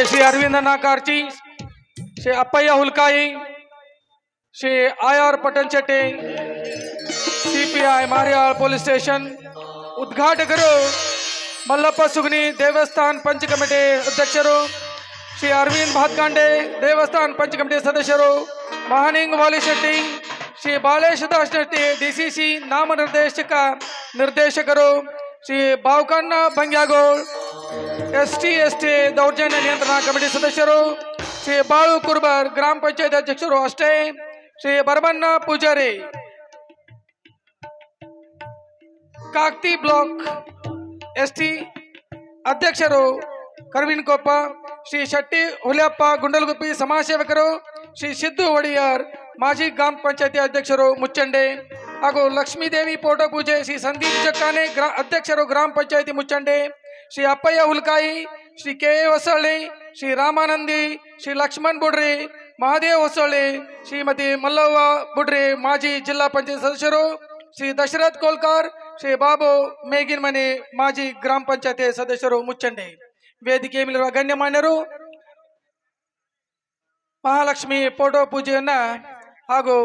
Shri Arvind Nakarchi, Shri Appayya Hulkai, Shri R Patel Chatte, CPI Mariyal police station उद्घाटकರು मल्लप्ಪ सुगनी देवस्थान पंच कमिटी अध्यक्षರು, श्री अरविंद भातकांडे देवस्थान पंच कमिटी सदस्यರು, महानिंग वाली शेट्टी, श्री बालेश दास शेट्टी डीसीसी ನಿರ್ದೇಶಕರು, श्री बावकಣ್ಣ ಬಂಗ್ಯಾಗೋಳ್ ಎಸ್ಟಿ ದೌರ್ಜನ್ಯ ನಿಯಂತ್ರಣ ಕಮಿಟಿ ಸದಸ್ಯರು, ಶ್ರೀ ಬಾಳು ಕುರ್ಬರ್ ಗ್ರಾಮ ಪಂಚಾಯತ್ ಅಧ್ಯಕ್ಷರು ಅಷ್ಟೇ, ಶ್ರೀ ಬರಮಣ್ಣ ಪೂಜಾರಿ ಕಾಕ್ತಿ ಬ್ಲಾಕ್ ಎಸ್ಟಿ ಅಧ್ಯಕ್ಷರು ಕರ್ವಿನಕೊಪ್ಪ, ಶ್ರೀ ಶೆಟ್ಟಿ ಹುಲಿಯಪ್ಪ ಗುಂಡಲಗುಪ್ಪಿ ಸಮಾಜ ಸೇವಕರು, ಶ್ರೀ ಸಿದ್ದು ಒಡಿಯಾರ್ ಮಾಜಿ ಗ್ರಾಮ ಪಂಚಾಯತಿ ಅಧ್ಯಕ್ಷರು ಮುಚ್ಚಂಡೆ ಹಾಗೂ ಲಕ್ಷ್ಮೀದೇವಿ ಫೋಟೋ ಪೂಜೆ, ಶ್ರೀ ಸಂದೀಪ್ ಜಕ್ಕಾನೆ ಅಧ್ಯಕ್ಷರು ಗ್ರಾಮ ಪಂಚಾಯತಿ ಮುಚ್ಚಂಡೆ, श्री अप्पಯ್ಯ ಹುಲ್ಕಾಯಿ, श्री के ಹೊಸಳ್ಳಿ, श्री रामानंदी, श्री लक्ष्मण बुड्री, महादेव ಹೊಸಳ್ಳಿ, श्रीमती मल्लव्व बुड्री माजी जिला पंचायत सदस्यರು, श्री दशरथ कोलकार, श्री बाबू ಮೇಗಿನಮನೆ ಮಾಜಿ ಗ್ರಾಮ ಪಂಚಾಯತಿ ಸದಸ್ಯರು ಮುಚ್ಚಂಡೆ. ವೇದಿಕೆ ಮೇಲಿರುವ ಗಣ್ಯಮಾನ್ಯರು ಮಹಾಲಕ್ಷ್ಮಿ ಫೋಟೋ ಪೂಜೆಯನ್ನ ಹಾಗೂ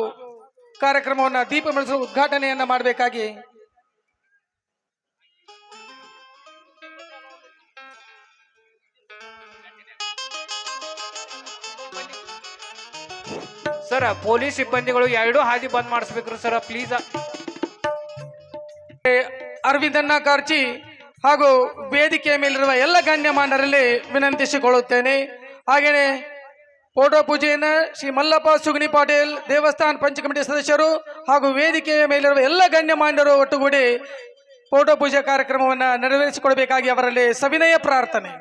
ಕಾರ್ಯಕ್ರಮವನ್ನು ದೀಪ ಬೆಳಗುವ ಉದ್ಘಾಟನೆಯನ್ನ ಮಾಡಬೇಕಾಗಿ ಸರ್ ಪೊಲೀಸ್ ಸಿಬ್ಬಂದಿಗಳು ಎರಡು ಹಾದಿ ಬಂದ್ ಮಾಡಿಸ್ಬೇಕ್ರಿ ಸರ್ ಪ್ಲೀಸ್. ಅರವಿಂದಣ್ಣ ಕಾರ್ಚಿ ಹಾಗೂ ವೇದಿಕೆಯ ಮೇಲಿರುವ ಎಲ್ಲ ಗಣ್ಯಮಾನ್ಯರಲ್ಲಿ ವಿನಂತಿಸಿಕೊಳ್ಳುತ್ತೇನೆ. ಹಾಗೆಯೇ ಫೋಟೋ ಪೂಜೆಯನ್ನು ಶ್ರೀ ಮಲ್ಲಪ್ಪ ಸುಗನಿ ಪಾಟೀಲ್ ದೇವಸ್ಥಾನ ಪಂಚ ಕಮಿಟಿ ಸದಸ್ಯರು ಹಾಗೂ ವೇದಿಕೆಯ ಮೇಲಿರುವ ಎಲ್ಲ ಗಣ್ಯಮಾನ್ಯರು ಒಟ್ಟುಗೂಡಿ ಫೋಟೋ ಪೂಜೆ ಕಾರ್ಯಕ್ರಮವನ್ನು ನೆರವೇರಿಸಿಕೊಡಬೇಕಾಗಿ ಅವರಲ್ಲಿ ಸವಿನಯ ಪ್ರಾರ್ಥನೆ.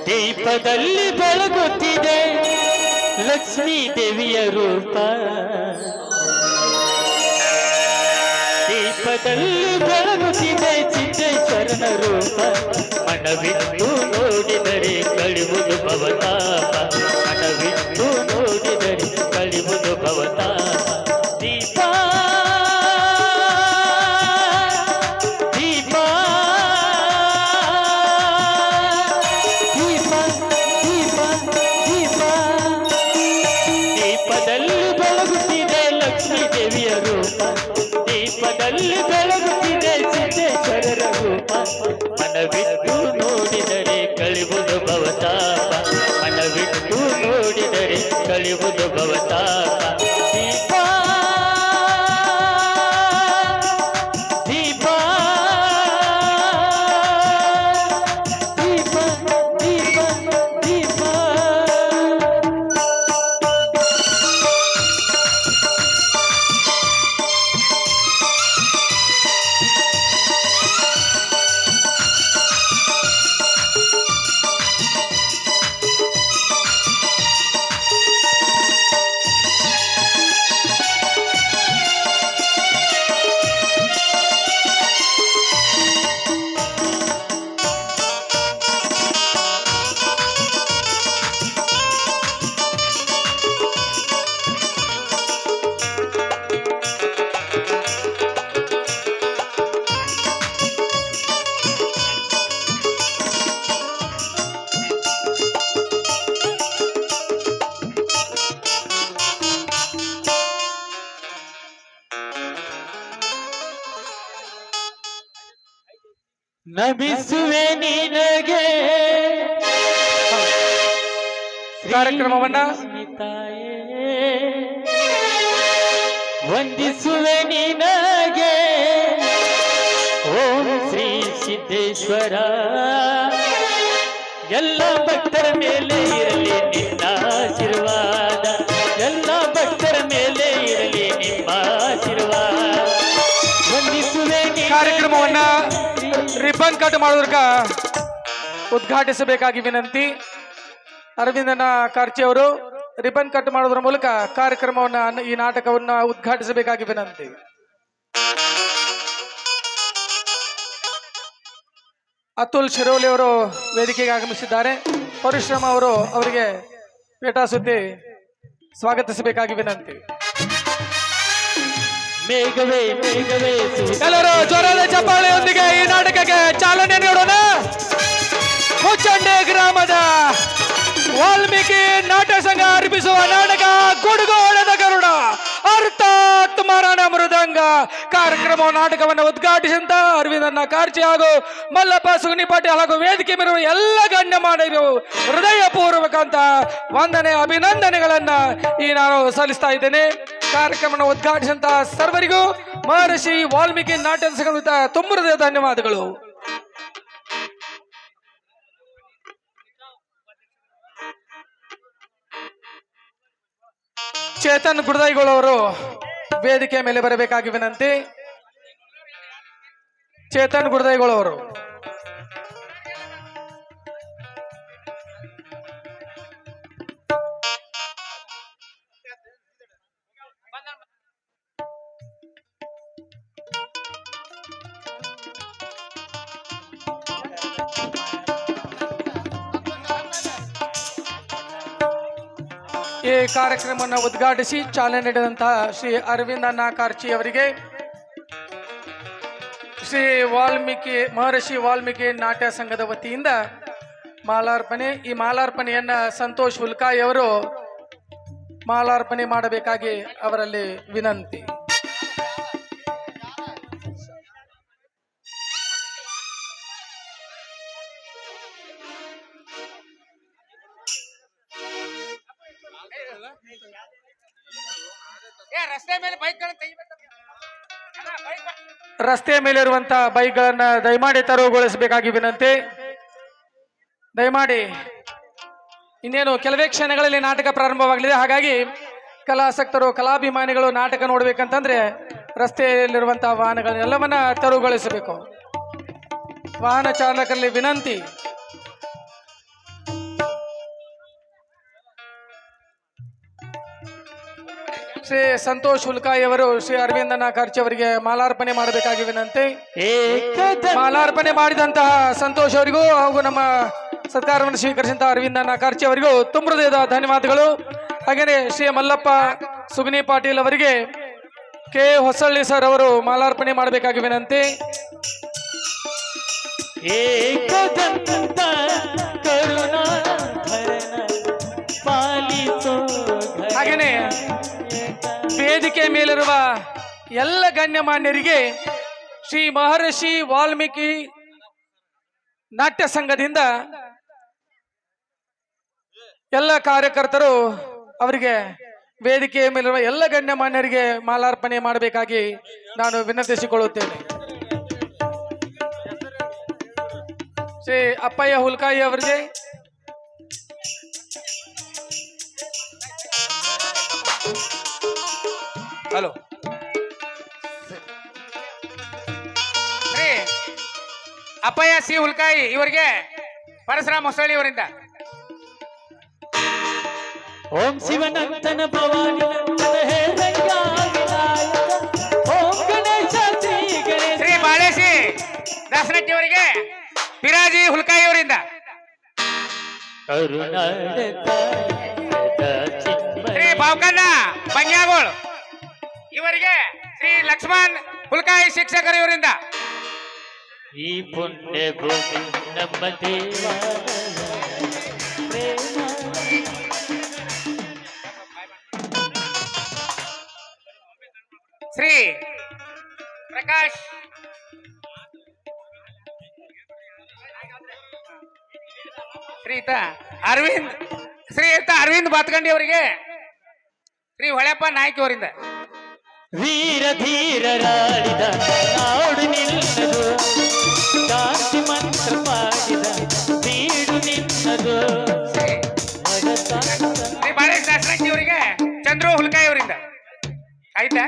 ದೀಪದಲ್ಲಿ ಬೆಳಗುತ್ತಿದೆ ಲಕ್ಷ್ಮೀ ದೇವಿಯ ರೂಪ, ದೀಪದಲ್ಲಿ ಬೆಳಗುತ್ತಿದೆ ಸಿದ್ದೇಶ್ವರನ ರೂಪ, ಮನವಿಟ್ಟು ನೋಡಿದರೆ ಕಳಿವುದು ಭವತಾಪ, ಮನವಿಟ್ಟು ನೋಡಿದರೆ ಕಳಿವುದು ಭವತಾಪ. ದೀಪ ಬೆಳಗುತ್ತಿದೆ ಸಿದ್ದೇಶ್ವರರ ರೂಪ, ಮನವಿಟ್ಟು ನೋಡಿದರೆ ಕಳಿವುದು ಭವತಾಪ, ಮನವಿಟ್ಟು ನೋಡಿದರೆ ಕಳಿವುದು ಭವತಾಪ. ದೀಪ ದೀಪ ದೀಪ ದೀಪ ದೀಪ. ನಮಿಸುವೆ ನಿನಗೆ ಕಾರ್ಯಕ್ರಮವನ್ನ ವಂದಿಸುವೆ ನಿನಗೆ ಓಂ ಶ್ರೀ ಸಿದ್ದೇಶ್ವರ. ಎಲ್ಲ ಭಕ್ತರ ಮೇಲೆ ಇರಲಿ ನಿನ್ನ ಆಶೀರ್ವಾದ, ಎಲ್ಲ ಭಕ್ತರ ಮೇಲೆ ಇರಲಿ ನಿಮ್ಮ ಆಶೀರ್ವಾದ. ವಂದಿಸುವೆ ಕಾರ್ಯಕ್ರಮವನ್ನ ರಿಬ್ಬನ್ ಕಟ್ ಮಾಡೋದಕ್ಕ ಉದ್ಘಾಟಿಸಬೇಕಾಗಿ ವಿನಂತಿ. ಅರವಿಂದನ ಕಾರ್ಚಿ ಅವರು ರಿಬ್ಬನ್ ಕಟ್ ಮಾಡೋದ್ರ ಮೂಲಕ ಕಾರ್ಯಕ್ರಮವನ್ನ ಈ ನಾಟಕವನ್ನ ಉದ್ಘಾಟಿಸಬೇಕಾಗಿ ವಿನಂತಿ. ಅತುಲ್ ಶಿರೋಲಿ ಅವರು ವೇದಿಕೆಗೆ ಆಗಮಿಸಿದ್ದಾರೆ. ಪರಶುರಾಮ ಅವರು ಅವರಿಗೆ ಪೇಟಾ ಸುದ್ದಿ ಸ್ವಾಗತಿಸಬೇಕಾಗಿ ವಿನಂತಿ. ಮೇಘವೇ ಮೇಘವೇ ಎಲ್ಲರೂ ಜೋರಾದ ಚಪ್ಪಾಳೆಯೊಂದಿಗೆ ಈ ನಾಟಕಕ್ಕೆ ಚಾಲನೆ ನೀಡೋಣ. ಮುಚ್ಚಂಡೆ ಗ್ರಾಮದ ವಾಲ್ಮೀಕಿ ನಾಟ್ಯ ಸಂಘ ಅರ್ಪಿಸುವ ನಾಟಕ ಗುಡುಗೋಳದ ಗರುಡ ಅರ್ಥಾತ್ ಮರಣ ಮೃದಂಗ ಕಾರ್ಯಕ್ರಮ ನಾಟಕವನ್ನು ಉದ್ಘಾಟಿಸಿದಂತ ಅರವಿಂದಣ್ಣ ಕಾರ್ಚಿ ಹಾಗೂ ಮಲ್ಲಪ್ಪ ಸುಗನಿ ಪಾಟೀಲ್ ಹಾಗೂ ವೇದಿಕೆ ಮೇರುವ ಎಲ್ಲ ಗಣ್ಯಮಾನ್ಯರು ಹೃದಯ ಪೂರ್ವಕ ವಂದನೆ ಅಭಿನಂದನೆಗಳನ್ನ ಈ ನಾನು ಸಲ್ಲಿಸ್ತಾ ಇದ್ದೇನೆ. ಕಾರ್ಯಕ್ರಮ ಉದ್ಘಾಟಿಸಿದಂತ ಸರ್ವರಿಗೂ ಮಹರ್ಷಿ ವಾಲ್ಮೀಕಿ ನಾಟ್ಯ ಸಂಘದ ತುಂಬ ಹೃದಯ ಧನ್ಯವಾದಗಳು. ಚೇತನ್ ಗುಡದೈಗಳವರು ವೇದಿಕೆ ಮೇಲೆ ಬರಬೇಕಾಗಿ ವಿನಂತಿ. ಚೇತನ್ ಗುಡದೈಗಳವರು ಈ ಕಾರ್ಯಕ್ರಮವನ್ನು ಉದ್ಘಾಟಿಸಿ ಚಾಲನೆ ನೀಡಿದಂತಹ ಶ್ರೀ ಅರವಿಂದಣ್ಣ ಕಾರ್ಚಿ ಅವರಿಗೆ ಶ್ರೀ ಮಹರ್ಷಿ ವಾಲ್ಮೀಕಿ ನಾಟ್ಯ ಸಂಘದ ವತಿಯಿಂದ ಮಾಲಾರ್ಪಣೆ. ಈ ಮಾಲಾರ್ಪಣೆಯನ್ನ ಸಂತೋಷ್ ಹುಲ್ಕಾಯಿ ಅವರು ಮಾಲಾರ್ಪಣೆ ಮಾಡಬೇಕಾಗಿ ಅವರಲ್ಲಿ ವಿನಂತಿ. ರಸ್ತೆ ಮೇಲಿರುವಂತಹ ಬೈಕ್ಗಳನ್ನ ದಯಮಾಡಿ ತೆರವುಗೊಳಿಸಬೇಕಾಗಿ ವಿನಂತಿ. ದಯಮಾಡಿ ಇನ್ನೇನು ಕೆಲವೇ ಕ್ಷಣಗಳಲ್ಲಿ ನಾಟಕ ಪ್ರಾರಂಭವಾಗಲಿದೆ. ಹಾಗಾಗಿ ಕಲಾಸಕ್ತರು ಕಲಾಭಿಮಾನಿಗಳು ನಾಟಕ ನೋಡ್ಬೇಕಂತಂದ್ರೆ ರಸ್ತೆಯಲ್ಲಿರುವಂತಹ ವಾಹನಗಳನ್ನೆಲ್ಲವನ್ನ ತೆರವುಗೊಳಿಸಬೇಕು. ವಾಹನ ಚಾಲಕರಲ್ಲಿ ವಿನಂತಿ. ಶ್ರೀ ಸಂತೋಷ್ ಹುಲ್ಕಾಯಿ ಅವರು ಶ್ರೀ ಅರವಿಂದಣ್ಣ ಕಾರ್ಚಿ ಅವರಿಗೆ ಮಾಲಾರ್ಪಣೆ ಮಾಡಬೇಕಾಗಿ ವಿನಂತಿ. ಮಾಲಾರ್ಪಣೆ ಮಾಡಿದಂತಹ ಸಂತೋಷ್ ಅವರಿಗೂ ಹಾಗೂ ನಮ್ಮ ಸತ್ಕಾರವನ್ನು ಸ್ವೀಕರಿಸಿದಂತಹ ಅರವಿಂದಣ್ಣ ಕಾರ್ಚಿ ಅವರಿಗೂ ತುಂಬ ಹೃದಯದ ಧನ್ಯವಾದಗಳು. ಹಾಗೆಯೇ ಶ್ರೀ ಮಲ್ಲಪ್ಪ ಸುಗನಿ ಪಾಟೀಲ್ ಅವರಿಗೆ ಕೆ ಹೊಸಳ್ಳಿ ಸರ್ ಅವರು ಮಾಲಾರ್ಪಣೆ ಮಾಡಬೇಕಾಗಿ ವಿನಂತಿ. ಹಾಗೆಯೇ ವೇದಿಕೆ ಮೇಲಿರುವ ಎಲ್ಲ ಗಣ್ಯಮಾನ್ಯರಿಗೆ ಶ್ರೀ ಮಹರ್ಷಿ ವಾಲ್ಮೀಕಿ ನಾಟ್ಯ ಸಂಘದಿಂದ ಎಲ್ಲ ಕಾರ್ಯಕರ್ತರು ಅವರಿಗೆ ವೇದಿಕೆ ಮೇಲಿರುವ ಎಲ್ಲ ಗಣ್ಯಮಾನ್ಯರಿಗೆ ಮಾಲಾರ್ಪಣೆ ಮಾಡಬೇಕಾಗಿ ನಾನು ವಿನಂತಿಸಿಕೊಳ್ಳುತ್ತೇನೆ. ಶ್ರೀ ಅಪ್ಪಯ್ಯ ಹುಲ್ಕಾಯಿ ಅವರಿಗೆ, ಹಲೋ, ಶ್ರೀ ಅಪ್ಪಯ್ಯ ಸಿ ಹುಲ್ಕಾಯಿ ಇವರಿಗೆ ಪರಶುರಾಮ ಹೊಸಳ್ಳಿ ಅವರಿಂದ. ಓಂ ಶಿವನಂತನ ಭವಾನಿ ನಂದನ ಹೇ ರಂಗ ವಿನಾಯಕ. ಓಂ ಗಣೇಶ ಶ್ರೀ ಗಣೇಶ. ಶ್ರೀ ಬಾಳೇಶಿ ದಾಸನಟ್ಟಿ ಅವರಿಗೆ ಪಿರಾಜಿ ಹುಲ್ಕಾಯಿ ಅವರಿಂದ. ಶ್ರೀ ಬಾವ್ಕಣ್ಣ ಬಂಗ್ಯಾಗೋಳ್ ಇವರಿಗೆ ಶ್ರೀ ಲಕ್ಷ್ಮಣ್ ಹುಲ್ಕಾಯಿ ಶಿಕ್ಷಕರು ಇವರಿಂದ. ಈ ಪುಣ್ಯ ಭೂಮಿ ನಮ್ಮ ದೇವಾಲಯ ಪ್ರೇಮ. ಶ್ರೀ ಪ್ರಕಾಶ್ ಅರವಿಂದ್ ಬಾತ್ಕಂಡಿ ಅವರಿಗೆ ಶ್ರೀ ಹೊಳೆಪ್ಪ ನಾಯ್ಕ ಅವರಿಂದ. ವೀರ ಧೀರರಾಡಿದ ನಾಡು ನಿನ್ನದು, ಶಾಂತಿ ಮಂತ್ರ ಪಾಡಿದ ಬೀಡು ನಿನ್ನದು. ಶ್ರೀ ಬಾಳೇಶ್ ದಾಸರಟ್ಟಿ ಅವರಿಗೆ ಚಂದ್ರು ಹುಲ್ಕಾಯಿ ಅವರಿಂದ. ಆಯ್ತಾ?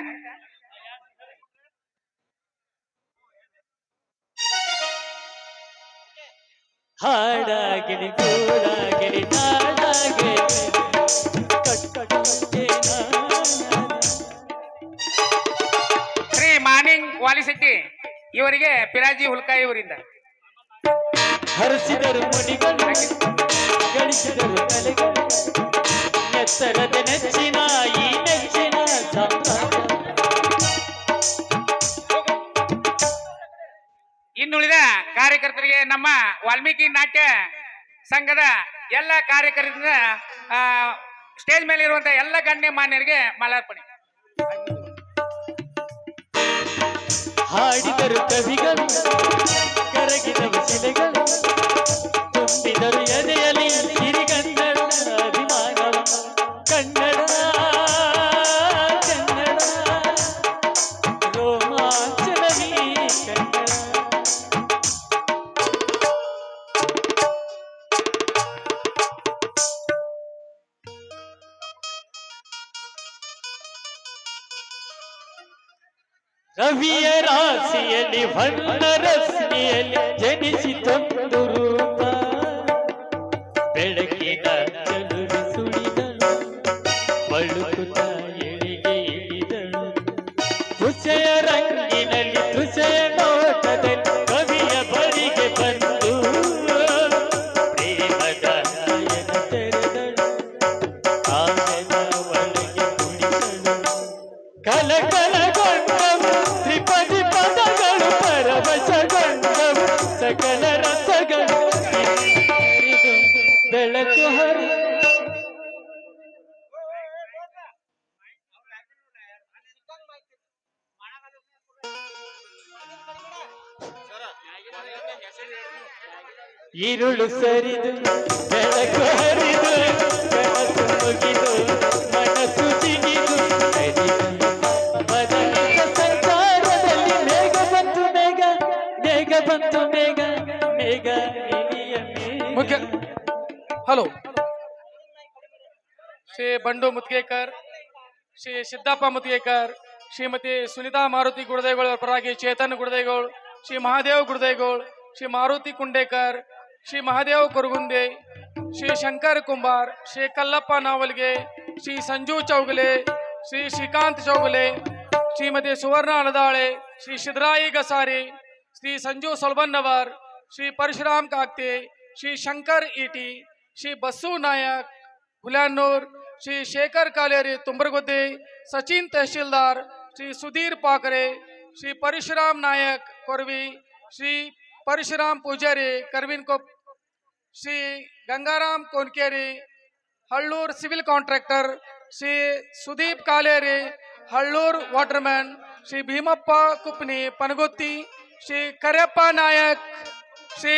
ಹಾಡಾಗಿರಿ ಗೂಡಾಗಿರಿ ನಾಡಾಗಿರಿ ಶ್ರೀ ಮಾನಿಂಗ್ ವಾಲಿಶೆಟ್ಟಿ ಇವರಿಗೆ ಪಿರಾಜಿ ಹುಲ್ಕಾಯಿ ಇವರಿಂದ. ಹರಿಸಿದರು ಮುನಿಗಳು ಗಳಿಸಿದರು ಕಲೆಗಳು ಎತ್ತರದ ನೆಚ್ಚಿನ ಈ ನೆಚ್ಚಿನ ಸಾಮ್ರಾಜ್ಯ. ಇನ್ನುಳಿದ ಕಾರ್ಯಕರ್ತರಿಗೆ ನಮ್ಮ ವಾಲ್ಮೀಕಿ ನಾಟ್ಯ ಸಂಘದ ಎಲ್ಲ ಕಾರ್ಯಕರ್ತರಿಂದ ಸ್ಟೇಜ್ ಮೇಲೆ ಇರುವಂತಹ ಎಲ್ಲ ಗಣ್ಯ ಮಾನ್ಯರಿಗೆ ಮಾಲಾರ್ಪಣೆ. ಹಾಡಿದರು ಕವಿಗಳು, ಕರಗಿದವು ಶಿಲೆಗಳು, ತುಂಬಿದರು ಎದೆಯಲ್ಲಿ ಸಿರಿಗನ್ನಡ ಅಭಿಮಾನವ. ಕನ್ನಡ ಕನ್ನಡ ರೋಮಾಂಚನವೀ ಕನ್ನಡ. ರವಿಯ ರಾಶಿಯಲ್ಲಿ ಹೊನ್ನ ರಶ್ಮಿಯಲ್ಲಿ ಜನಿಸಿತೊಂದು ರೂಪ. ಬೆಳಕಿನ ಚಲುವಿ ಸುಳಿದಳು, ಬಳುಕುತ್ತ ಎಳಿಗೆ ಇಳಿದಳು. ತುಸೆಯ ರಂಗಿನಲ್ಲಿ ತುಸೆಯ ನೋಟದಲ್ಲಿ ಕವಿಯ ಬಳಿಗೆ ಬಂದು ಪ್ರೇಮದ ನಯನ ತೆರೆದಳು. ಕಾಯದ ಒಳಗೆ ಕುಣಿದಳು. ಕಲಕಲಗೊಂಡವು ತ್ರಿಪದಿ ಪದಗಳು, ಪರವಶಗೊಂಡವು ಸಕಲ ರಸಗಳು. ಹರಿದು ಬೆಳಕು ಹರಿ ഇരുಳು ಸರಿದು ಬೆಳಕು ಹರಿದು ಕನಸು ಮುಗಿದು ಮನಸ್ಸು ಜಿಗಿದು ಬದಲಿದ ಸಂಸಾರದಲ್ಲಿ ಮೇಘ ಬಂತು ಮೇಘ, ಮೇಘ ಬಂತು ಮೇಘ, ಮೇಘ ಇಳಿಯ ಮುಖ್ಯ ಹಲೋ ಶ್ರೀ ಬಂಡು ಮುದ್ಗೇಕರ್, ಶ್ರೀ ಸಿದ್ದಪ್ಪ ಮುದ್ಗೇಕರ್, ಶ್ರೀಮತಿ ಸುನಿತಾ ಮಾರುತಿ ಗುಡದೇಗೋಳ್ ಅವರ ಪರವಾಗಿ ಚೇತನ್ ಗುಡದೇಗೋಳ್, ಶ್ರೀ ಮಹಾದೇವ್ ಗುಡದೇಗೋಳ್, ಶ್ರೀ ಮಾರುತಿ ಕುಂಡೇಕರ್, ಶ್ರೀ ಮಹಾದೇವ್ ಕೊರಗುಂದೆ, ಶ್ರೀ ಶಂಕರ್ ಕುಂಬಾರ್, ಶ್ರೀ ಕಲ್ಲಪ್ಪ ನಾವಲ್ಗೆ, ಶ್ರೀ ಸಂಜು ಚೌಗಲೆ, ಶ್ರೀ ಶ್ರೀಕಾಂತ್ ಚೌಗಲೆ, ಶ್ರೀಮತಿ ಸುವರ್ಣ ಅಳದಾಳೆ, Shri ಸಿದ್ದರಾಯಿ ಗಸಾರಿ, Shri Sanju ಸೊಲ್ಬನ್ನವರ್, Shri Parashuram ಕಾಕ್ತೆ, Shri Shankar ಇಟಿ, Shri bus Nayak ಹುಲ್ಯಾನ್ನೂರ್, Shri Shekhar ಕಾಲೇರಿ ತುಂಬರಗುದ್ದೆ, Sachin tahsildar, Shri Sudhir ಪಾಕರೆ, Shri Parashuram Nayak Korvi, Shri Parashuram Pujari Karvinkop, Shri Gangaram Konkeri Hallur civil contractor, Shri Sudeep Kaleri Hallur waterman, Shri Bhimappa Kupni Panagutti, Shri Kareyappa Nayak, Shri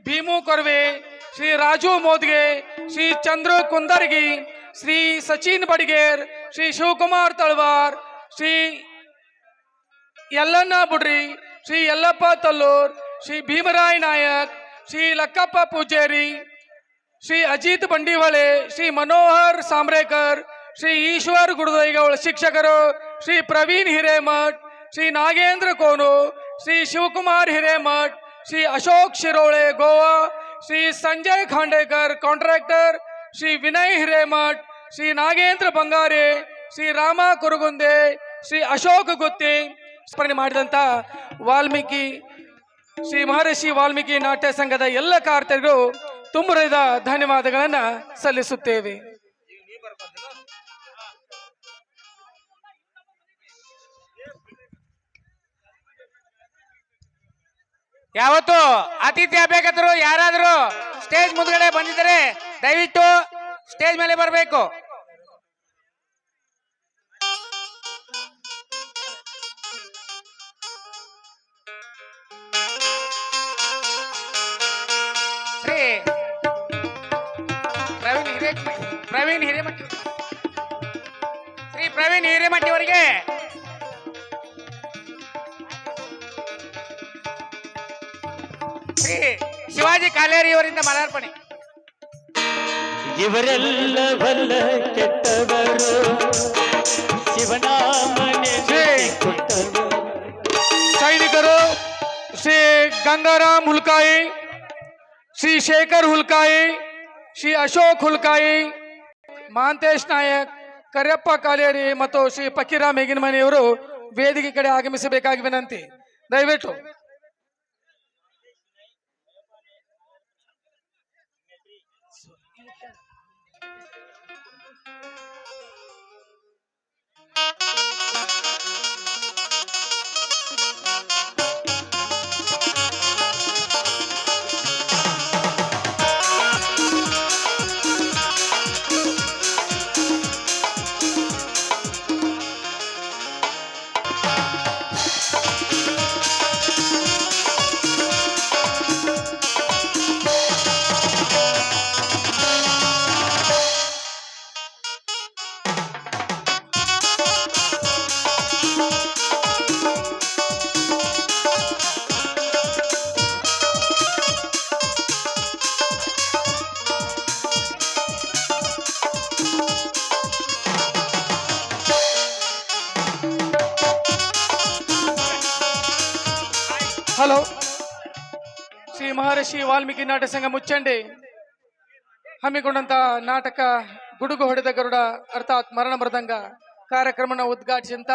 Bhimu Korve, Shri Raju Modge, Shri Chandru Kundargi, Shri Sachin Badiger, Shri Shivakumar Talwar, Shri Yallanna Budri, Shri Yallappa Tallur, Shri Bhimray Nayak, Shri Lakkappa Pujari, Shri Ajit Bandivale, Shri Manohar Samrekar, Shri Ishwar Gudadaigoula ಶಿಕ್ಷಕರು, ಶ್ರೀ ಪ್ರವೀಣ್ ಹಿರೇಮಠ್, ಶ್ರೀ ನಾಗೇಂದ್ರ ಕೋನು, ಶ್ರೀ ಶಿವಕುಮಾರ್ ಹಿರೇಮಠ್, ಶ್ರೀ ಅಶೋಕ್ ಶಿರೋಳೆ ಗೋವಾ, ಶ್ರೀ ಸಂಜಯ್ ಖಾಂಡೇಕರ್ ಕಾಂಟ್ರಾಕ್ಟರ್, ಶ್ರೀ ವಿನಯ್ ಹಿರೇಮಠ್, ಶ್ರೀ ನಾಗೇಂದ್ರ ಬಂಗಾರೆ, ಶ್ರೀ ರಾಮ ಕುರುಗುಂದೆ, ಶ್ರೀ ಅಶೋಕ್ ಗುತ್ತಿ ಸ್ಮರಣೆ ಮಾಡಿದಂತ ವಾಲ್ಮೀಕಿ ಶ್ರೀ ಮಹರ್ಷಿ ವಾಲ್ಮೀಕಿ ನಾಟ್ಯ ಸಂಘದ ಎಲ್ಲ ಕಾರ್ಯಕರ್ತರಿಗೂ ತುಂಬುರಿದ ಧನ್ಯವಾದಗಳನ್ನ ಸಲ್ಲಿಸುತ್ತೇವೆ. ಯಾವತ್ತು ಅತಿಥಿ ಅಭ್ಯರ್ಥಿಗಳು ಯಾರಾದರೂ ಸ್ಟೇಜ್ ಮುಂದ್ಗಡೆ ಬಂದಿದ್ದರೆ ದಯವಿಟ್ಟು ಸ್ಟೇಜ್ ಮೇಲೆ ಬರಬೇಕು. ಶ್ರೀ ಪ್ರವೀಣ್ ಹಿರೇಮಠಿ ಶ್ರೀ ಪ್ರವೀಣ್ ಹಿರೇಮಠಿ ಅವರಿಗೆ ಶ್ರೀ ಶಿವಾಜಿ ಕಾಲೇರಿ ಅವರಿಂದ ಮಾಲಾರ್ಪಣೆ. ಇವರೆಲ್ಲ ಬಲ್ಲ ಕೆಟ್ಟವರು, ಶಿವನಾಮನೆ ಕೊಟ್ಟವರು. ಸೈನಿಕರು ಶ್ರೀ ಗಂಗಾರಾಮ್ ಹುಲ್ಕಾಯಿ, ಶ್ರೀ ಶೇಖರ್ ಹುಲ್ಕಾಯಿ, ಶ್ರೀ ಅಶೋಕ್ ಹುಲ್ಕಾಯಿ, ಮಹಾಂತೇಶ್ ನಾಯಕ್, ಕರಿಯಪ್ಪ ಕಾಲೇರಿ ಮತ್ತು ಶ್ರೀ ಪಕ್ಕಿರಾಮ್ ಹೇಗಿನಮನಿಯವರು ವೇದಿಕೆ ಕಡೆ ಆಗಮಿಸಬೇಕಾಗಿ ವಿನಂತಿ. ದಯವಿಟ್ಟು ಹಲೋ, ಶ್ರೀ ಮಹರ್ಷಿ ವಾಲ್ಮೀಕಿ ನಾಟ್ಯ ಸಂಘ ಮುಚ್ಚಂಡಿ ಹಮ್ಮಿಕೊಂಡಂತ ನಾಟಕ ಗುಡುಗು ಹೊಡೆದ ಗರುಡ ಅರ್ಥಾತ್ ಮರಣ ಮೃದಂಗ ಕಾರ್ಯಕ್ರಮನ ಉದ್ಘಾಟಿಸಿದಂತ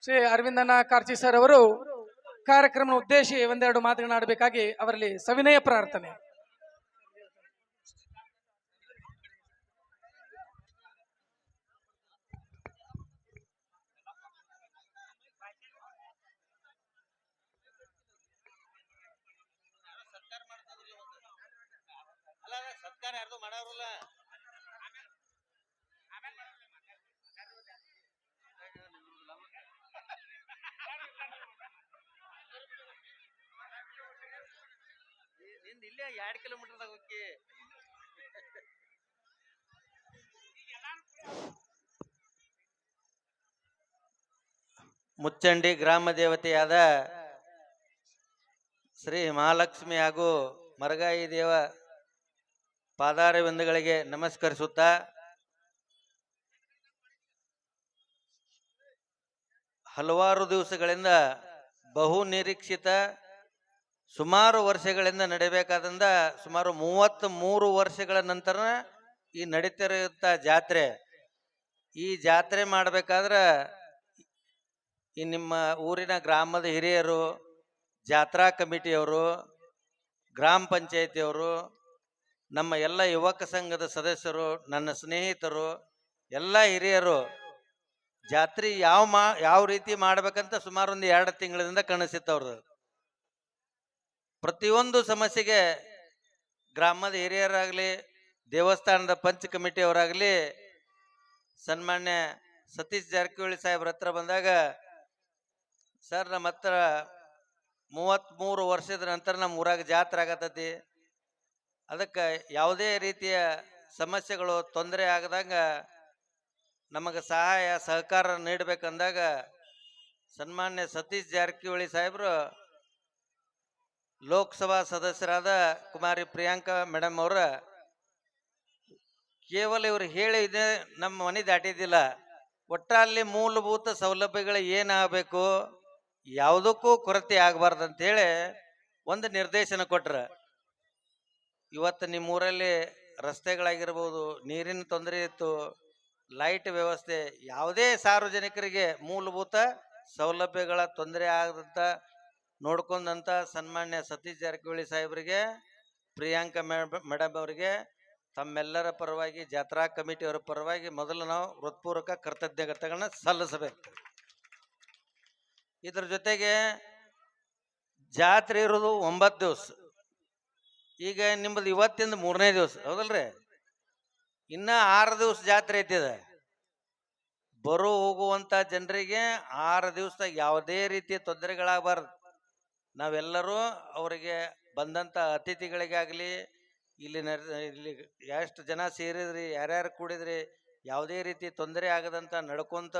ಶ್ರೀ ಅರವಿಂದನ ಕಾರ್ಚಿ ಸರ್ ಅವರು ಕಾರ್ಯಕ್ರಮ ಉದ್ದೇಶಿ ಒಂದೆರಡು ಮಾತನಾಡಬೇಕಾಗಿ ಅವರಲ್ಲಿ ಸವಿನಯ ಪ್ರಾರ್ಥನೆ. ಇಲ್ಲೇ 2 ಕಿಲೋಮೀಟರ್ದಾಗ ಹೋಗಿ ಮುಚ್ಚಂಡಿ ಗ್ರಾಮ ದೇವತೆಯಾದ ಶ್ರೀ ಮಹಾಲಕ್ಷ್ಮಿ ಹಾಗೂ ಮರಗಾಯಿ ದೇವ ಪಾದಾರವಿಂದಗಳಿಗೆ ನಮಸ್ಕರಿಸುತ್ತಾ ಹಲವಾರು ದಿವಸಗಳಿಂದ ಬಹು ನಿರೀಕ್ಷಿತ ಸುಮಾರು ವರ್ಷಗಳಿಂದ ನಡಿಬೇಕಾದಂದ ಸುಮಾರು 33 ವರ್ಷಗಳ ನಂತರ ಈ ನಡೀತಿರುತ್ತ ಜಾತ್ರೆ. ಈ ಜಾತ್ರೆ ಮಾಡಬೇಕಾದ್ರೆ ಈ ನಿಮ್ಮ ಊರಿನ ಗ್ರಾಮದ ಹಿರಿಯರು, ಜಾತ್ರಾ ಕಮಿಟಿಯವರು, ಗ್ರಾಮ ಪಂಚಾಯತಿಯವರು, ನಮ್ಮ ಎಲ್ಲ ಯುವಕ ಸಂಘದ ಸದಸ್ಯರು, ನನ್ನ ಸ್ನೇಹಿತರು, ಎಲ್ಲ ಹಿರಿಯರು ಜಾತ್ರೆ ಯಾವ ರೀತಿ ಮಾಡ್ಬೇಕಂತ ಸುಮಾರು ಒಂದು 2 ತಿಂಗಳಿಂದ ಕನಸಿತ್ತವ್ರದ್ದು. ಪ್ರತಿಯೊಂದು ಸಮಸ್ಯೆಗೆ ಗ್ರಾಮದ ಹಿರಿಯರಾಗಲಿ, ದೇವಸ್ಥಾನದ ಪಂಚ ಕಮಿಟಿಯವರಾಗಲಿ, ಸನ್ಮಾನ್ಯ ಸತೀಶ್ ಜಾರಕಿಹೊಳಿ ಸಾಹೇಬ್ರ ಹತ್ರ ಬಂದಾಗ, ಸರ್ ನಮ್ಮ ಹತ್ರ 33 ವರ್ಷದ ನಂತರ ನಮ್ಮ ಊರಾಗ ಜಾತ್ರೆ ಆಗತೈತಿ, ಅದಕ್ಕೆ ಯಾವುದೇ ರೀತಿಯ ಸಮಸ್ಯೆಗಳು ತೊಂದರೆ ಆಗದಂಗ ನಮಗೆ ಸಹಾಯ ಸಹಕಾರ ನೀಡಬೇಕಂದಾಗ ಸನ್ಮಾನ್ಯ ಸತೀಶ್ ಜಾರಕಿಹೊಳಿ ಸಾಹೇಬರು ಲೋಕಸಭಾ ಸದಸ್ಯರಾದ ಕುಮಾರಿ ಪ್ರಿಯಾಂಕಾ ಮೇಡಮ್ ಅವರ ಕೇವಲ ಇವರು ಹೇಳಿದೆ ನಮ್ಮ ಮನೆ ದಾಟಿದ್ದಿಲ್ಲ, ಒಟ್ಟಲ್ಲಿ ಮೂಲಭೂತ ಸೌಲಭ್ಯಗಳು ಏನಾಗಬೇಕು, ಯಾವುದಕ್ಕೂ ಕೊರತೆ ಆಗಬಾರ್ದಂತೇಳಿ ಒಂದು ನಿರ್ದೇಶನ ಕೊಟ್ರ. ಇವತ್ತು ನಿಮ್ಮೂರಲ್ಲಿ ರಸ್ತೆಗಳಾಗಿರ್ಬೋದು, ನೀರಿನ ತೊಂದರೆ ಇತ್ತು, ಲೈಟ್ ವ್ಯವಸ್ಥೆ, ಯಾವುದೇ ಸಾರ್ವಜನಿಕರಿಗೆ ಮೂಲಭೂತ ಸೌಲಭ್ಯಗಳ ತೊಂದರೆ ಆಗದಂತ ನೋಡ್ಕೊಂಡಂತ ಸನ್ಮಾನ್ಯ ಸತೀಶ್ ಜಾರಕಿಹೊಳಿ ಸಾಹೇಬರಿಗೆ, ಪ್ರಿಯಾಂಕಾ ಮೇಡಮ್ ಅವರಿಗೆ ತಮ್ಮೆಲ್ಲರ ಪರವಾಗಿ, ಜಾತ್ರಾ ಕಮಿಟಿಯವರ ಪರವಾಗಿ ಮೊದಲು ನಾವು ಹೃತ್ಪೂರ್ವಕ ಕೃತಜ್ಞತೆಗಳನ್ನ ಸಲ್ಲಿಸಬೇಕು. ಇದ್ರ ಜೊತೆಗೆ ಜಾತ್ರೆ ಇರೋದು 9 ದಿವಸ. ಈಗ ನಿಮ್ಮದು ಇವತ್ತಿಂದ 3ನೇ ದಿವಸ ಹೌದಲ್ರಿ? ಇನ್ನ 6 ದಿವಸ ಜಾತ್ರೆ ಐತಿದೆ. ಬರೋ ಹೋಗುವಂತ ಜನರಿಗೆ 6 ದಿವಸದಾಗ ಯಾವುದೇ ರೀತಿಯ ತೊಂದರೆಗಳಾಗಬಾರ್ದು. ನಾವೆಲ್ಲರೂ ಅವರಿಗೆ ಬಂದಂತ ಅತಿಥಿಗಳಿಗಾಗಲಿ, ಇಲ್ಲಿ ಎಷ್ಟು ಜನ ಸೇರಿದ್ರಿ, ಯಾರ್ಯಾರು ಕೂಡಿದ್ರಿ, ಯಾವುದೇ ರೀತಿ ತೊಂದರೆ ಆಗದಂತ ನಡ್ಕೊಂತ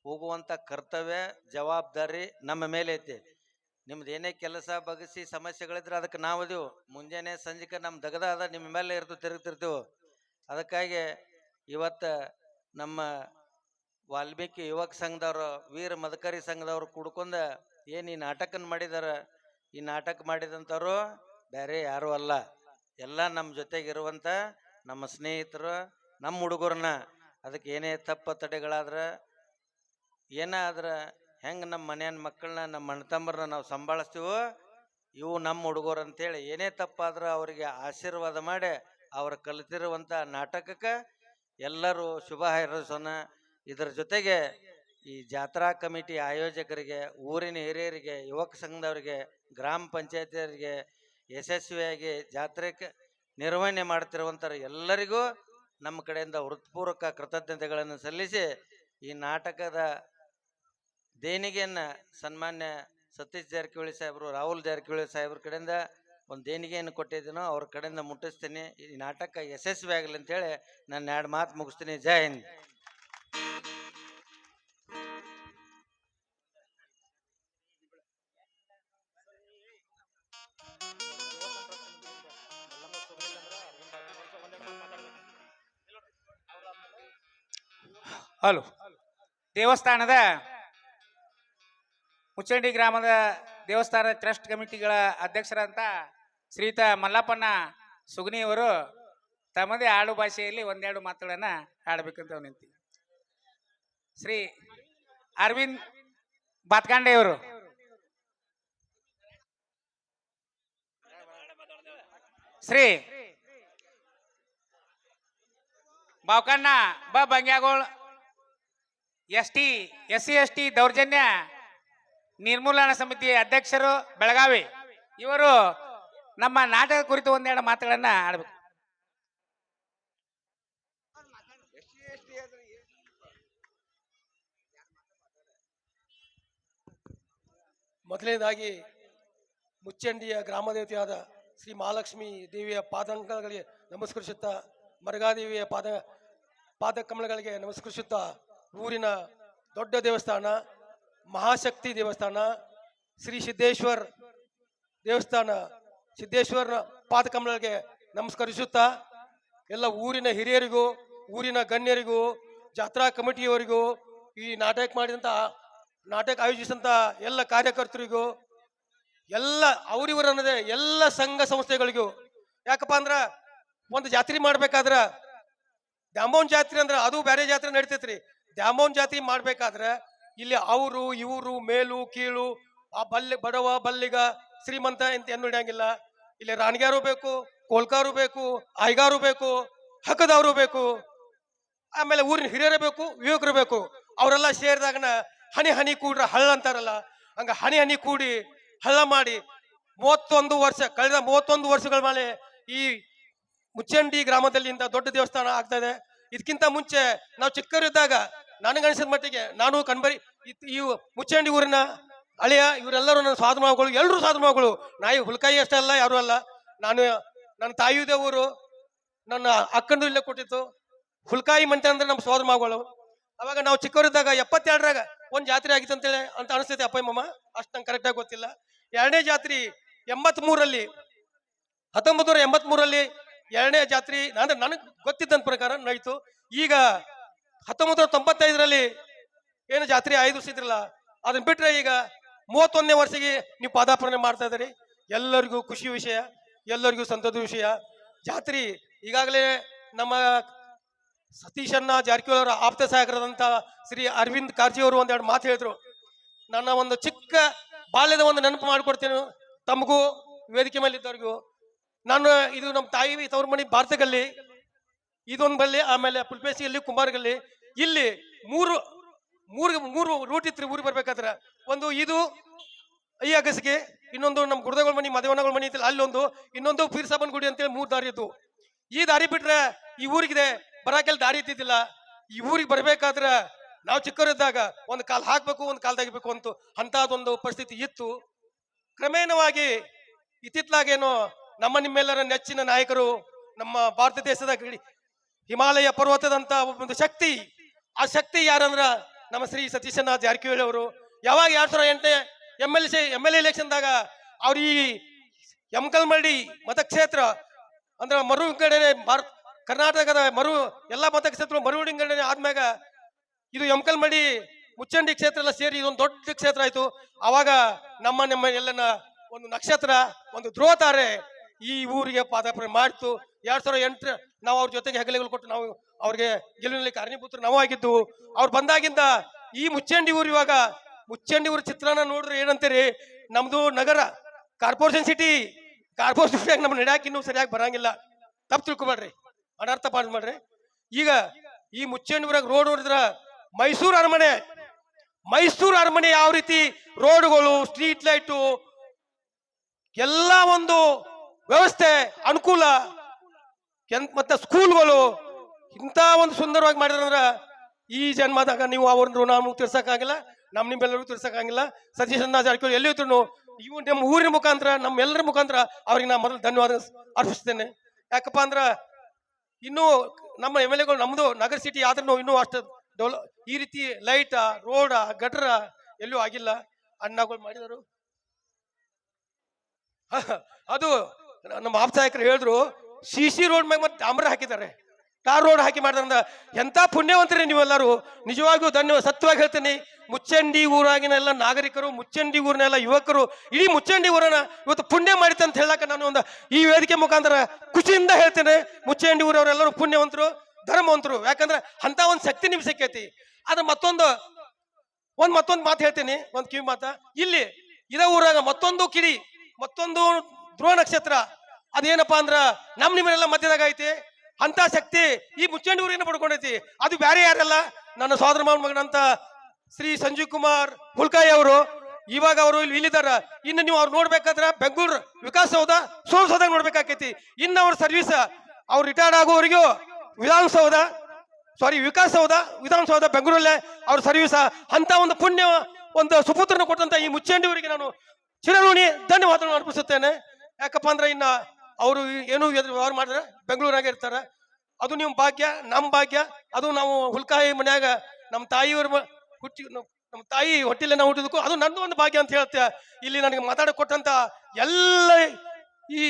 ಹೋಗುವಂತ ಕರ್ತವ್ಯ ಜವಾಬ್ದಾರಿ ನಮ್ಮ ಮೇಲೆ ಐತಿ. ನಿಮ್ದು ಏನೇ ಕೆಲಸ ಬಗಸಿ ಸಮಸ್ಯೆಗಳಿದ್ರೆ ಅದಕ್ಕೆ ನಾವು ಅದೀವು. ಮುಂಜಾನೆ ಸಂಜೆಗೆ ನಮ್ಮ ದಗದ ಅದ ನಿಮ್ಮ ಮೇಲೆ ತಿರುಗ್ತಿರ್ತೀವಿ. ಅದಕ್ಕಾಗಿ ಇವತ್ತು ನಮ್ಮ ವಾಲ್ಮೀಕಿ ಯುವಕ ಸಂಘದವರು, ವೀರ ಮದಕರಿ ಸಂಘದವ್ರು ಕುಡ್ಕೊಂಡ ಏನು ಈ ನಾಟಕನ ಮಾಡಿದಾರ, ಈ ನಾಟಕ ಮಾಡಿದಂಥವ್ರು ಬೇರೆ ಯಾರು ಅಲ್ಲ, ಎಲ್ಲ ನಮ್ಮ ಜೊತೆಗಿರುವಂಥ ನಮ್ಮ ಸ್ನೇಹಿತರು, ನಮ್ಮ ಹುಡುಗರನ್ನ. ಅದಕ್ಕೆ ಏನೇ ತಪ್ಪ ತಡೆಗಳಾದ್ರೆ, ಏನಾದ್ರೆ ಹೆಂಗೆ ನಮ್ಮ ಮನೆಯ ಮಕ್ಕಳನ್ನ, ನಮ್ಮ ಅಣ್ಣ ತಮ್ಮರನ್ನ ನಾವು ಸಂಭಾಳಿಸ್ತೀವೋ, ಇವು ನಮ್ಮ ಹುಡುಗರು ಅಂತೇಳಿ ಏನೇ ತಪ್ಪಾದ್ರೆ ಅವರಿಗೆ ಆಶೀರ್ವಾದ ಮಾಡಿ ಅವ್ರು ಕಲಿತಿರುವಂಥ ನಾಟಕಕ್ಕೆ ಎಲ್ಲರೂ ಶುಭ ಹಾರೈಸೋಣ. ಇದರ ಜೊತೆಗೆ ಈ ಜಾತ್ರಾ ಕಮಿಟಿ ಆಯೋಜಕರಿಗೆ, ಊರಿನ ಹಿರಿಯರಿಗೆ, ಯುವಕ ಸಂಘದವರಿಗೆ, ಗ್ರಾಮ ಪಂಚಾಯತಿಯವರಿಗೆ, ಯಶಸ್ವಿಯಾಗಿ ಜಾತ್ರೆಗೆ ನಿರ್ವಹಣೆ ಮಾಡ್ತಿರುವಂಥ ಎಲ್ಲರಿಗೂ ನಮ್ಮ ಕಡೆಯಿಂದ ಹೃತ್ಪೂರ್ವಕ ಕೃತಜ್ಞತೆಗಳನ್ನು ಸಲ್ಲಿಸಿ, ಈ ನಾಟಕದ ದೇಣಿಗೆಯನ್ನು ಸನ್ಮಾನ್ಯ ಸತೀಶ್ ಜಾರಕಿಹೊಳಿ ಸಾಹೇಬರು, ರಾಹುಲ್ ಜಾರಕಿಹೊಳಿ ಸಾಹೇಬ್ರ ಕಡೆಯಿಂದ ಒಂದು ದೇಣಿಗೆಯನ್ನು ಕೊಟ್ಟಿದ್ದೀನೋ ಅವ್ರ ಕಡೆಯಿಂದ ಮುಟ್ಟಿಸ್ತೀನಿ. ಈ ನಾಟಕ ಯಶಸ್ವಿ ಆಗಲಿ ಅಂತೇಳಿ ನಾನು 2 ಮಾತು ಮುಗಿಸ್ತೀನಿ. ಜೈ ಹಿಂದ್. ಹಲೋ, ದೇವಸ್ಥಾನದ ಮುಚ್ಚಂಡಿ ಗ್ರಾಮದ ದೇವಸ್ಥಾನ ಟ್ರಸ್ಟ್ ಕಮಿಟಿಗಳ ಅಧ್ಯಕ್ಷರಂತ ಶ್ರೀಯುತ ಮಲ್ಲಪ್ಪನ ಸುಗ್ನಿಯವರು ತಮ್ಮದೇ ಆಡು ಭಾಷೆಯಲ್ಲಿ ಒಂದೆರಡು ಮಾತುಗಳನ್ನ ಆಡಬೇಕಂತ ನಿಂತಿ. ಶ್ರೀ ಅರವಿಂದ್ ಬಾತ್ಕಾಂಡೆ ಅವರು. ಶ್ರೀ ಬಾವ್ಕಣ್ಣ ಬಂಗ್ಯಾಗೋಳ್ SC/ST ದೌರ್ಜನ್ಯ ನಿರ್ಮೂಲನಾ ಸಮಿತಿ ಅಧ್ಯಕ್ಷರು ಬೆಳಗಾವಿ, ಇವರು ನಮ್ಮ ನಾಟಕ ಕುರಿತು ಒಂದೆರಡು ಮಾತುಗಳನ್ನ ಆಡಬೇಕು. ಮೊದಲನೇದಾಗಿ ಮುಚ್ಚಂಡಿಯ ಗ್ರಾಮದೇವತೆಯಾದ ಶ್ರೀ ಮಹಾಲಕ್ಷ್ಮಿ ದೇವಿಯ ಪಾದಾಂಗಗಳಿಗೆ ನಮಸ್ಕರಿಸುತ್ತಾ, ಮರಗಾದೇವಿಯ ಪಾದ ಕಮಲಗಳಿಗೆ ನಮಸ್ಕರಿಸುತ್ತಾ, ಊರಿನ ದೊಡ್ಡ ದೇವಸ್ಥಾನ ಮಹಾಶಕ್ತಿ ದೇವಸ್ಥಾನ ಶ್ರೀ ಸಿದ್ದೇಶ್ವರ ದೇವಸ್ಥಾನ ಸಿದ್ದೇಶ್ವರನ ಪಾದ ಕಮಲಗಳಿಗೆ ನಮಸ್ಕರಿಸುತ್ತಾ, ಎಲ್ಲ ಊರಿನ ಹಿರಿಯರಿಗೂ ಊರಿನ ಗಣ್ಯರಿಗೂ ಜಾತ್ರಾ ಕಮಿಟಿಯವರಿಗೂ ಈ ನಾಟಕ ಆಯೋಜಿಸಿದಂಥ ಎಲ್ಲ ಕಾರ್ಯಕರ್ತರಿಗೂ ಎಲ್ಲ ಅವರಿವರು ಅನ್ನೋದೇ ಎಲ್ಲ ಸಂಘ ಸಂಸ್ಥೆಗಳಿಗೂ. ಯಾಕಪ್ಪ ಅಂದ್ರ ಒಂದು ಜಾತ್ರೆ ಮಾಡ್ಬೇಕಾದ್ರ ದ್ಯಾಮೋನ್ ಜಾತ್ರೆ ಅಂದ್ರೆ ಅದು ಬೇರೆ ಜಾತ್ರೆ ನಡಿತೈತ್ರಿ. ದ್ಯಾಮೋನ್ ಜಾತ್ರೆ ಮಾಡ್ಬೇಕಾದ್ರೆ ಇಲ್ಲಿ ಅವರು ಇವರು ಮೇಲು ಕೀಳು ಆ ಬಡವ ಬಲ್ಲಿಗ ಶ್ರೀಮಂತ ಅಂತ ಏನು ಹಿಡಿಯಂಗಿಲ್ಲ. ಇಲ್ಲಿ ರಾಣಿಗಾರು ಬೇಕು, ಕೋಲ್ಕಾರು ಬೇಕು, ಆಯ್ಗಾರು ಬೇಕು, ಹಕ್ಕದವರು ಬೇಕು, ಆಮೇಲೆ ಊರಿನ ಹಿರಿಯರು ಬೇಕು, ಯುವಕರು ಬೇಕು. ಅವರೆಲ್ಲ ಸೇರಿದಾಗನ ಹನಿ ಹನಿ ಕೂಡ್ರ ಹಳ್ಳ ಅಂತಾರಲ್ಲ, ಹಂಗ ಹನಿ ಹನಿ ಕೂಡಿ ಹಳ್ಳ ಮಾಡಿ 31 ವರ್ಷ ಕಳೆದ 31 ವರ್ಷಗಳ ಮೇಲೆ ಈ ಮುಚ್ಚಂಡಿ ಗ್ರಾಮದಲ್ಲಿ ಇಂಥ ದೊಡ್ಡ ದೇವಸ್ಥಾನ ಆಗ್ತಾ ಇದೆ. ಇದಕ್ಕಿಂತ ಮುಂಚೆ ನಾವು ಚಿಕ್ಕವರಿದ್ದಾಗ ನನಗನ್ಸಿದ ಮಟ್ಟಿಗೆ ನಾನು ಕಣ್ಬರಿ ಈ ಮುಚ್ಚಂಡಿ ಊರಿನ ಅಳಿಯ ಇವರೆಲ್ಲರೂ ನನ್ನ ಸಾಧು ಮಾವುಗಳು, ಎಲ್ಲರೂ ಸಾಧು ಮಾವುಗಳು. ನಾಯಿ ಹುಲ್ಕಾಯಿ ಅಷ್ಟೇ ಅಲ್ಲ, ಯಾರು ಅಲ್ಲ. ನನ್ನ ತಾಯಿದೆ ಊರು, ನನ್ನ ಅಕ್ಕಂದು ಇಲ್ಲೇ ಕೊಟ್ಟಿತ್ತು. ಹುಲ್ಕಾಯಿ ಮಂಟೆ ಅಂದ್ರೆ ನಮ್ಮ ಸೋದರ ಮಾವುಗಳು. ಅವಾಗ ನಾವು ಚಿಕ್ಕವರಿದ್ದಾಗ 72ರಾಗ ಒಂದು ಜಾತ್ರೆ ಆಗಿತ್ತು ಅಂತೇಳಿ ಅಂತ ಅನಿಸ್ತೈತೆ ಅಪ್ಪ ಮಮ್ಮ, ಅಷ್ಟು ನಂಗೆ ಕರೆಕ್ಟಾಗಿ ಗೊತ್ತಿಲ್ಲ. ಎರಡನೇ ಜಾತ್ರೆ 83ರಲ್ಲಿ 1983ರಲ್ಲಿ ಎರಡನೇ ಜಾತ್ರೆ ಅಂದ್ರೆ ನನಗೆ ಗೊತ್ತಿದ್ದಂತ ಪ್ರಕಾರ ನಡೀತು. ಈಗ 1995ರಲ್ಲಿ ಏನು ಜಾತ್ರೆ 5 ವರ್ಷ ಇದ್ರಲ್ಲ, ಅದನ್ನ ಬಿಟ್ರೆ ಈಗ 31ನೇ ವರ್ಷಕ್ಕೆ ನೀವು ಪಾದಾರ್ಪಣೆ ಮಾಡ್ತಾ ಇದ್ದೀರಿ. ಎಲ್ಲರಿಗೂ ಖುಷಿ ವಿಷಯ, ಎಲ್ಲರಿಗೂ ಸಂತೋಷದ ವಿಷಯ. ಜಾತ್ರೆ ಈಗಾಗಲೇ ನಮ್ಮ ಸತೀಶಣ್ಣ ಜಾರಕಿಹೊಳಿ ಅವರ ಆಪ್ತ ಸಹಾಯಕರಾದಂಥ ಶ್ರೀ ಅರವಿಂದ್ ಕಾರ್ಜಿಯವರು ಒಂದೆರಡು ಮಾತು ಹೇಳಿದ್ರು. ನನ್ನ ಒಂದು ಚಿಕ್ಕ ಬಾಲ್ಯದ ಒಂದು ನೆನಪು ಮಾಡಿಕೊಡ್ತೀನಿ ತಮಗೂ ವೇದಿಕೆ ಮೇಲೆ ಇದ್ದವ್ರಿಗೂ. ನಾನು ಇದು ನಮ್ಮ ತಾಯಿ ತವ್ರ ಮನೆ ಭಾರತಗಲ್ಲಿ ಇದೊಂದು ಬಲ್ಲಿ, ಆಮೇಲೆ ಪುಲ್ಪೇಸಿಯಲ್ಲಿ ಕುಮಾರಗಲ್ಲಿ, ಇಲ್ಲಿ ಮೂರು ರೂಟ್ ಇತ್ತು ಊರಿಗೆ ಬರ್ಬೇಕಾದ್ರೆ. ಒಂದು ಇದು ಈ ಅಗಸಿಗೆ, ಇನ್ನೊಂದು ನಮ್ಮ ಗುರುದೇವರ ಮನೆ ಮದೇವನಗಳ ಮನೆ ಇತ್ತು ಅಲ್ಲೊಂದು, ಇನ್ನೊಂದು ಪೀರ್ ಸಾಬನ್ ಗುಡಿ ಅಂತೇಳಿ 3 ದಾರಿ ಇತ್ತು. ಈ ದಾರಿ ಬಿಟ್ರೆ ಈ ಊರಿಗಿದೆ ಬರಾಕೆಲ್ಲ ದಾರಿ ಇದ್ದಿದ್ದಿಲ್ಲ. ಈ ಊರಿಗೆ ಬರ್ಬೇಕಾದ್ರೆ ನಾವು ಚಿಕ್ಕವರಿದ್ದಾಗ ಒಂದು ಕಾಲ್ ಹಾಕ್ಬೇಕು, ಒಂದು ಕಾಲ್ ತೆಗಿಬೇಕು ಅಂತ ಅಂತದೊಂದು ಪರಿಸ್ಥಿತಿ ಇತ್ತು. ಕ್ರಮೇಣವಾಗಿ ಇತ್ತಿತ್ಲಾಗೇನೋ ನಿಮ್ಮೆಲ್ಲರ ನೆಚ್ಚಿನ ನಾಯಕರು, ನಮ್ಮ ಭಾರತ ದೇಶದ ಹಿಮಾಲಯ ಪರ್ವತದಂತ ಒಂದು ಶಕ್ತಿ, ಆ ಶಕ್ತಿ ಯಾರಂದ್ರ ನಮ್ಮ ಶ್ರೀ ಸತೀಶಣ್ಣ ಜಾರಕಿಹೊಳಿ ಅವರು. ಯಾವಾಗ 2008 ಎಮ್ ಎಲ್ ಎಲೆಕ್ಷನ್ದಾಗ ಅವ್ರ ಈ ಯಮಕಲ್ಮಡಿ ಮತಕ್ಷೇತ್ರ ಅಂದ್ರೆ ಮರು ವಿಂಗಡಣೆ ಕರ್ನಾಟಕದ ಎಲ್ಲಾ ಮತಕ್ಷೇತ್ರ ಮರು ವಿಂಗಡಣೆ ಆದ್ಮ್ಯಾಗ ಇದು ಯಮಕಲ್ಮಡಿ ಮುಚ್ಚಂಡಿ ಕ್ಷೇತ್ರ ಎಲ್ಲ ಸೇರಿ ಇದೊಂದು ದೊಡ್ಡ ಕ್ಷೇತ್ರ ಆಯ್ತು. ಅವಾಗ ನಮ್ಮ ಎಲ್ಲನ ಒಂದು ನಕ್ಷತ್ರ, ಒಂದು ಧ್ರುವ ತಾರೆ ಈ ಊರಿಗೆ ಪಾದಾರ್ಪಣೆ ಮಾಡಿತು. 2008 ನಾವು ಅವ್ರ ಜೊತೆಗೆ ಹೆಗಲೆಗಳು ಕೊಟ್ಟು ನಾವು ಅವ್ರಿಗೆ ಗೆಲುವಿನಲ್ಲಿ ಕಾರಣೀಭೂತರು ನಾವು ಆಗಿದ್ದು. ಅವ್ರು ಬಂದಾಗಿಂದ ಈ ಮುಚ್ಚಂಡಿ ಊರು, ಇವಾಗ ಮುಚ್ಚಂಡಿ ಊರು ಚಿತ್ರಾನ್ನ ನೋಡಿದ್ರೆ ಏನಂತೀರಿ, ನಮ್ದು ನಗರ ಕಾರ್ಪೊರೇಷನ್ ಸಿಟಿ ನಮ್ಮ ನಡ್ಯಾಕ ಇನ್ನೂ ಸರಿಯಾಗಿ ಬರಂಗಿಲ್ಲ. ತಪ್ಪು ತಿಳ್ಕೊಬೇಡ್ರಿ, ಅನರ್ಥ ಮಾಡ್ರಿ. ಈಗ ಈ ಮುಚ್ಚಂಡಿ ಊರಾಗ ರೋಡ್ ನೋಡಿದ್ರ ಮೈಸೂರು ಅರಮನೆ ಯಾವ ರೀತಿ ರೋಡ್ಗಳು, ಸ್ಟ್ರೀಟ್ ಲೈಟು, ಎಲ್ಲ ಒಂದು ವ್ಯವಸ್ಥೆ ಅನುಕೂಲ, ಮತ್ತೆ ಸ್ಕೂಲ್ಗಳು ಇಂಥ ಒಂದು ಸುಂದರವಾಗಿ ಮಾಡಿದ್ರಂದ್ರ ಈ ಜನ್ಮದಾಗ ನೀವು ಅವ್ರನ್ನ ನಮ್ಗೆ ತಿರ್ಸಕ್ಕಾಗಿಲ್ಲ, ನಿಮ್ಮೆಲ್ಲರಿಗೂ ತಿರ್ಸಕ್ಕಾಗಿಲ್ಲ. ಸತೀಶಣ್ಣ ಜಾರಕಿಹೊಳಿ ಎಲ್ಲಿ ಇದ್ರು ಇವು ನಮ್ಮ ಊರಿನ ಮುಖಾಂತರ, ನಮ್ಮೆಲ್ಲರ ಮುಖಾಂತರ ಅವ್ರಿಗೆ ನಾ ಮೊದಲು ಧನ್ಯವಾದ ಅರ್ಪಿಸ್ತೇನೆ. ಯಾಕಪ್ಪ ಅಂದ್ರ ಇನ್ನೂ ನಮ್ಮ ಎಮ್ ಎಲ್ ಎಗಳು ನಮ್ದು ನಗರ ಸಿಟಿ ಆದ್ರೂ ಇನ್ನೂ ಅಷ್ಟು ಈ ರೀತಿ ಲೈಟ, ರೋಡ, ಗಟ್ರ ಎಲ್ಲೂ ಆಗಿಲ್ಲ. ಅಣ್ಣಗಳು ಮಾಡಿದರು. ಅದು ನಮ್ಮ ಆಪ್ತಾಯಕರು ಹೇಳಿದ್ರು, CC ರೋಡ್ ಮ್ಯಾಗ ಮತ್ತೆ ಡಾಂಬರ ಹಾಕಿದ್ದಾರೆ, ಟಾರ್ ರೋಡ್ ಹಾಕಿ ಮಾಡಿದ್ರಿಂದ ಎಂತ ಪುಣ್ಯವಂತರೇ ನೀವೆಲ್ಲರೂ. ನಿಜವಾಗಿಯೂ ಧನ್ಯವಾದ, ಸತ್ಯವಾಗಿ ಹೇಳ್ತೀನಿ. ಮುಚ್ಚಂಡಿ ಊರಾಗಿನ ಎಲ್ಲ ನಾಗರಿಕರು, ಮುಚ್ಚಂಡಿ ಊರಿನ ಎಲ್ಲ ಯುವಕರು, ಇಡೀ ಮುಚ್ಚಂಡಿ ಊರನ್ನ ಇವತ್ತು ಪುಣ್ಯ ಮಾಡಿತೆ ಅಂತ ಹೇಳಕ್ಕೆ ನಾನು ಒಂದು ಈ ವೇದಿಕೆ ಮುಖಾಂತರ ಖುಷಿಯಿಂದ ಹೇಳ್ತೇನೆ. ಮುಚ್ಚಂಡಿ ಊರವರೆಲ್ಲರೂ ಪುಣ್ಯವಂತರು, ಧರ್ಮವಂತರು. ಯಾಕಂದ್ರೆ ಅಂತ ಒಂದು ಶಕ್ತಿ ನಿಮ್ಗೆ ಸಿಕ್ಕೈತಿ. ಆದ್ರೆ ಮತ್ತೊಂದು ಮಾತು ಹೇಳ್ತೀನಿ, ಒಂದು ಕಿವಿ ಮಾತ. ಇಲ್ಲಿ ಇದೇ ಊರಾಗ ಮತ್ತೊಂದು ಧ್ರುವ ನಕ್ಷತ್ರ, ಅದೇನಪ್ಪಾ ಅಂದ್ರ ನಿಮ್ಮೆಲ್ಲ ಮಧ್ಯದಾಗ ಐತಿ. ಅಂತ ಶಕ್ತಿ ಈ ಮುಚ್ಚಂಡಿ ಊರಿನ ಪಡ್ಕೊಂಡೈತಿ. ಅದು ಬೇರೆ ಯಾರಲ್ಲ, ನನ್ನ ಸೋದರ ಮಾವನ ಮಗನಂತ ಶ್ರೀ ಸಂಜೀವ್ ಕುಮಾರ್ ಹುಲ್ಕಾಯಿ ಅವರು. ಇವಾಗ ಅವರು ಇಲ್ಲಿದ್ದಾರ. ಇನ್ನು ನೀವು ಅವ್ರು ನೋಡ್ಬೇಕಾದ್ರ ಬೆಂಗಳೂರು ವಿಕಾಸಸೌಧ ಸೋಲ್ಸೋದಾಗ ನೋಡ್ಬೇಕಾಕೈತಿ. ಇನ್ನು ಅವ್ರ ಸರ್ವಿಸ್ ಅವ್ರು ರಿಟೈರ್ಡ್ ಆಗೋವರೆಗೂ ವಿಧಾನಸೌಧ ಬೆಂಗಳೂರಲ್ಲೇ ಅವ್ರ ಸರ್ವಿಸ್. ಅಂತ ಒಂದು ಪುಣ್ಯ ಒಂದು ಸುಪುತ್ರನ ಕೊಟ್ಟಂತ ಈ ಮುಚ್ಚಂಡಿ ಊರಿಗೆ ನಾನು ಚಿರಋಣಿ ಧನ್ಯವಾದಗಳನ್ನು ಅರ್ಪಿಸುತ್ತೇನೆ. ಯಾಕಪ್ಪ ಅಂದ್ರೆ ಇನ್ನ ಅವರು ಏನು ವ್ಯವಹಾರ ಮಾಡಿದ್ರೆ ಬೆಂಗಳೂರಾಗ ಇರ್ತಾರ. ಅದು ನಿಮ್ಮ ಭಾಗ್ಯ, ನಮ್ಮ ಭಾಗ್ಯ. ಅದು ನಾವು ಹುಲ್ಕಾಯಿ ಮನ್ಯಾಗ ನಮ್ಮ ತಾಯಿಯವ್ರ ನಮ್ಮ ತಾಯಿ ಹೊಟ್ಟಿಲೆ ನಾವು ಹುಟ್ಟಿದಕ್ಕೂ ಅದು ನಂದು ಒಂದು ಭಾಗ್ಯ ಅಂತ ಹೇಳ್ತೇವೆ. ಇಲ್ಲಿ ನನಗೆ ಮಾತಾಡಕ್ ಕೊಟ್ಟಂತ ಎಲ್ಲ ಈ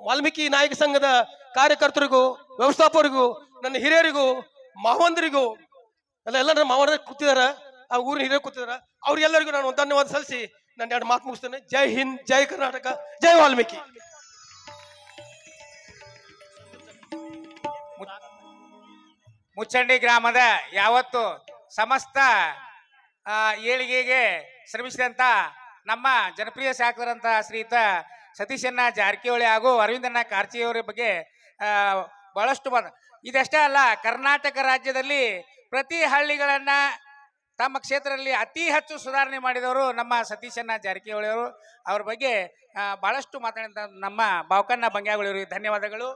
ವಾಲ್ಮೀಕಿ ನಾಯಕ ಸಂಘದ ಕಾರ್ಯಕರ್ತರಿಗೂ, ವ್ಯವಸ್ಥಾಪಕರಿಗೂ, ನನ್ನ ಹಿರಿಯರಿಗೂ, ಮಾವಂದರಿಗೂ ಎಲ್ಲ ನನ್ನ ಮಾವನ ಕೂತಿದಾರ, ಆ ಊರಿನ ಹಿರಿಯರು ಕೂತಿದಾರ, ಅವ್ರಿಗೆಲ್ಲರಿಗೂ ನಾನು ಒಂದು ಧನ್ಯವಾದ ಸಲ್ಲಿಸಿ ನನ್ನ 2 ಮಾತು ಮುಗಿಸ್ತೇನೆ. ಜೈ ಹಿಂದ್, ಜೈ ಕರ್ನಾಟಕ, ಜೈ ವಾಲ್ಮೀಕಿ. ಮುಚ್ಚಂಡಿ ಗ್ರಾಮದ ಯಾವತ್ತು ಸಮಸ್ತ ಏಳಿಗೆಗೆ ಶ್ರಮಿಸಿದಂತ ನಮ್ಮ ಜನಪ್ರಿಯ ಶಾಸಕರಂತ ಶ್ರೀಯುತ ಸತೀಶಣ್ಣ ಜಾರಕಿಹೊಳಿ ಹಾಗೂ ಅರವಿಂದಣ್ಣ ಕಾರಜೋಳರ ಬಗ್ಗೆ ಬಹಳಷ್ಟು ಇದಷ್ಟೇ ಅಲ್ಲ, ಕರ್ನಾಟಕ ರಾಜ್ಯದಲ್ಲಿ ಪ್ರತಿ ಹಳ್ಳಿಗಳನ್ನ ತಮ್ಮ ಕ್ಷೇತ್ರದಲ್ಲಿ ಅತಿ ಹೆಚ್ಚು ಸುಧಾರಣೆ ಮಾಡಿದವರು ನಮ್ಮ ಸತೀಶಣ್ಣ ಜಾರಕಿಹೊಳಿ ಅವರು. ಅವ್ರ ಬಗ್ಗೆ ಬಹಳಷ್ಟು ಮಾತಾಡಿದ ನಮ್ಮ ಬಾವಕಣ್ಣ ಬಂಗ್ಯಾಗಳವರಿಗೆ ಧನ್ಯವಾದಗಳು.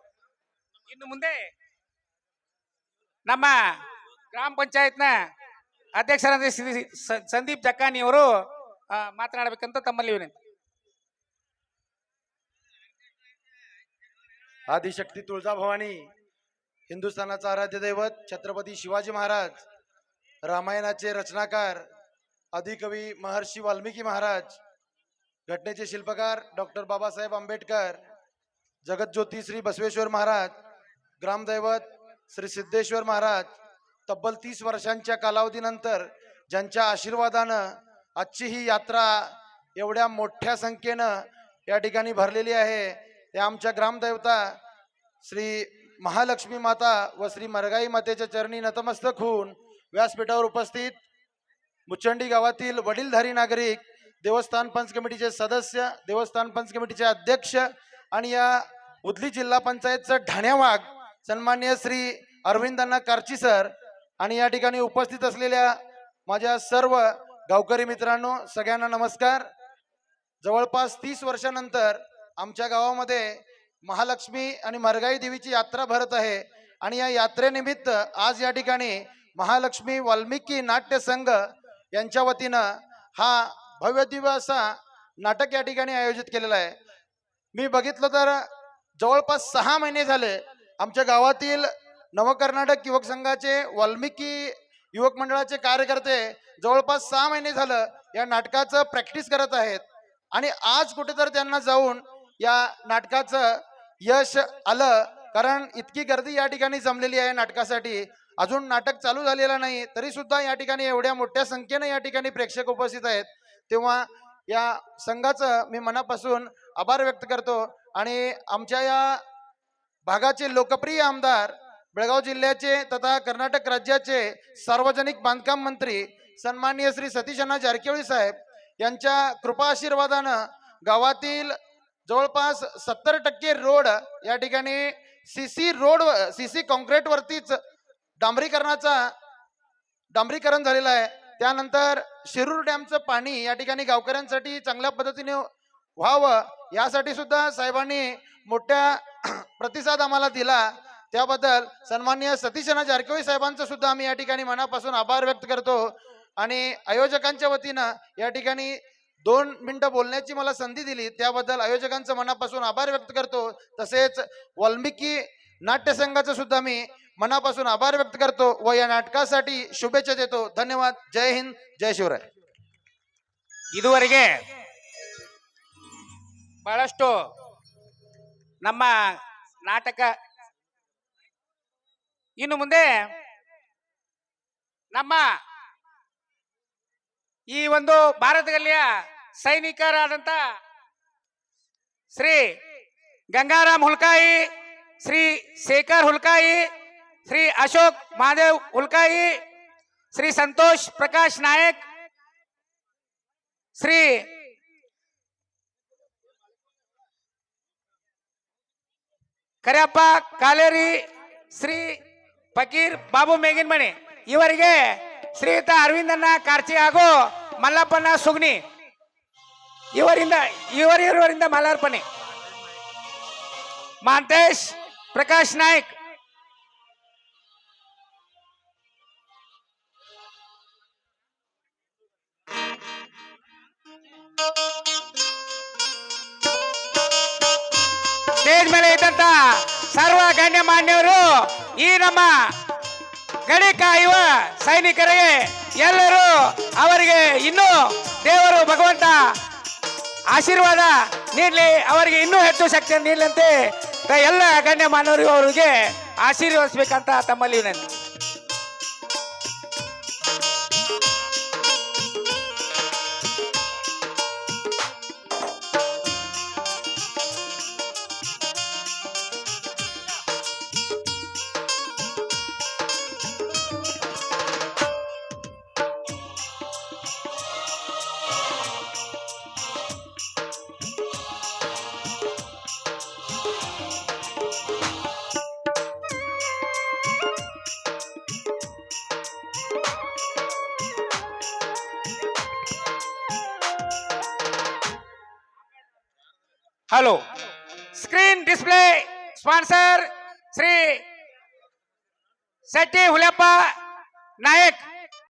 ಇನ್ನು ಮುಂದೆ ನಮ್ಮ ಗ್ರಾಮ ಪಂಚಾಯತ್ನ ಅಧ್ಯಕ್ಷರಾದ ಸಂದೀಪ್ ಜಕ್ಕಾನಿ ಅವರು ಮಾತನಾಡಬೇಕಂತ ತಮ್ಮಲ್ಲಿ ವಿನಂತಿ. आदिशक्ती तुळजाभवानी, हिंदुस्थानाचा आराध्य दैवत छत्रपती शिवाजी महाराज, रामायणाचे रचनाकार आदिकवी महर्षी वाल्मिकी महाराज, घटनेचे शिल्पकार डॉक्टर बाबासाहेब आंबेडकर, जगतज्योती श्री बसवेश्वर महाराज, ग्रामदैवत श्री सिद्धेश्वर महाराज, तब्बल 30 वर्षांच्या कालावधीनंतर ज्यांच्या आशीर्वादानं आजची ही यात्रा एवढ्या मोठ्या संख्येनं या ठिकाणी भरलेली आहे. त्या आमच्या ग्रामदेवता श्री महालक्ष्मी माता व श्री मरगाई मातेच्या चरणी नतमस्तक होऊन व्यासपीठावर उपस्थित मुचंडी गावातील वडीलधारी नागरिक, देवस्थान पंच कमिटीचे सदस्य, देवस्थान पंच कमिटीचे अध्यक्ष आणि या उदली जिल्हा पंचायतचं ढाण्यावाग सन्मान्य श्री अरविंदण्णा कारची सर आणि या ठिकाणी उपस्थित असलेल्या माझ्या सर्व गावकरी मित्रांनो, सगळ्यांना नमस्कार. जवळपास 30 वर्षानंतर आमच्या गावामध्ये महालक्ष्मी आणि मरगाई देवीची यात्रा भरत आहे आणि या यात्रेनिमित्त आज या ठिकाणी महालक्ष्मी वाल्मिकी नाट्य संघ यांच्या वतीनं हा भव्य दिव्य असा नाटक या ठिकाणी आयोजित केलेला आहे. मी बघितलं तर जवळपास 6 महिने झाले आमच्या गावातील नवकर्नाटक युवक संघाचे वाल्मिकी युवक मंडळाचे कार्यकर्ते जवळपास 6 महिने झालं या नाटकाचं प्रॅक्टिस करत आहेत आणि आज कुठेतरी त्यांना जाऊन या नाटकाचं यश आलं. कारण इतकी गर्दी या ठिकाणी जमलेली आहे नाटकासाठी. अजून नाटक चालू झालेलं नाही तरी सुद्धा या ठिकाणी एवढ्या मोठ्या संख्येने या ठिकाणी प्रेक्षक उपस्थित आहेत. तेव्हा या संघाचं मी मनापासून आभार व्यक्त करतो आणि आमच्या या भागाचे लोकप्रिय आमदार, बेळगाव जिल्ह्याचे तथा कर्नाटक राज्याचे सार्वजनिक बांधकाम मंत्री सन्माननीय श्री सतीशण्णा जारकिहोळी साहेब यांच्या कृपा आशीर्वादानं गावातील जवळपास 70% रोड या ठिकाणी सीसी कॉन्क्रीट वरतीच डांबरीकरण झालेलं आहे. त्यानंतर शिरूर डॅमचं पाणी या ठिकाणी गावकऱ्यांसाठी चांगल्या पद्धतीने व्हावं यासाठी सुद्धा साहेबांनी मोठ्या प्रतिसाद आम्हाला दिला. त्याबद्दल सन्माननीय सतीशण्णा जारकिहोळी साहेबांचं सुद्धा आम्ही या ठिकाणी मनापासून आभार व्यक्त करतो आणि आयोजकांच्या वतीनं या ठिकाणी 2 मिनिटं बोलण्याची मला संधी दिली त्याबद्दल आयोजकांचं मनापासून आभार व्यक्त करतो. तसेच वाल्मिकी नाट्य संघाचं सुद्धा मी मनापासून आभार व्यक्त करतो व या नाटकासाठी शुभेच्छा देतो. धन्यवाद. जय हिंद, जय शिवराय. ಇದುವರೆಗೆ ಬಹಳಷ್ಟು ನಮ್ಮ ನಾಟಕ, ಇನ್ನು ಮುಂದೆ ನಮ್ಮ ಈ ಒಂದು ಭಾರತದಲ್ಲಿಯ ಸೈನಿಕರಾದಂತ ಶ್ರೀ ಗಂಗಾರಾಮ್ ಹುಲ್ಕಾಯಿ, ಶ್ರೀ ಶೇಖರ್ ಹುಲ್ಕಾಯಿ, ಶ್ರೀ ಅಶೋಕ್ ಮಹಾದೇವ್ ಹುಲ್ಕಾಯಿ, ಶ್ರೀ ಸಂತೋಷ್ ಪ್ರಕಾಶ್ ನಾಯಕ್, ಶ್ರೀ ಕರಿಯಪ್ಪ ಕಾಲೇರಿ, ಶ್ರೀ ಫಕೀರ್ ಬಾಬು ಮೇಗಿನಮಣಿ ಇವರಿಗೆ ಶ್ರೀಯುತ ಅರವಿಂದಣ್ಣ ಕಾರ್ಚಿ ಹಾಗೂ ಮಲ್ಲಪ್ಪಣ್ಣ ಸುಗ್ನಿ ಇವರಿಂದ ಮಾಲಾರ್ಪಣೆ. ಮಾಂತೇಶ್ ಪ್ರಕಾಶ್ ನಾಯ್ಕ್, ಸ್ಟೇಜ್ ಮೇಲೆ ಇದ್ದಂತ ಸರ್ವ ಗಣ್ಯಮಾನ್ಯರು, ಈ ನಮ್ಮ ಗಡಿ ಕಾಯುವ ಸೈನಿಕರಿಗೆ ಎಲ್ಲರೂ ಅವರಿಗೆ ಇನ್ನೂ ದೇವರು ಭಗವಂತ ಆಶೀರ್ವಾದ ನೀಡಲಿ, ಅವರಿಗೆ ಇನ್ನೂ ಹೆಚ್ಚು ಶಕ್ತಿಯನ್ನು ನೀಡಲಂತೆ ಎಲ್ಲ ಗಣ್ಯಮಾನ್ಯರಿಗೂ ಅವರಿಗೆ ಆಶೀರ್ವದಿಸಬೇಕಂತ ತಮ್ಮಲ್ಲಿ ವಿನಂತಿ. Hello, screen display sponsor Shri Shetty Huliyappa Nayak,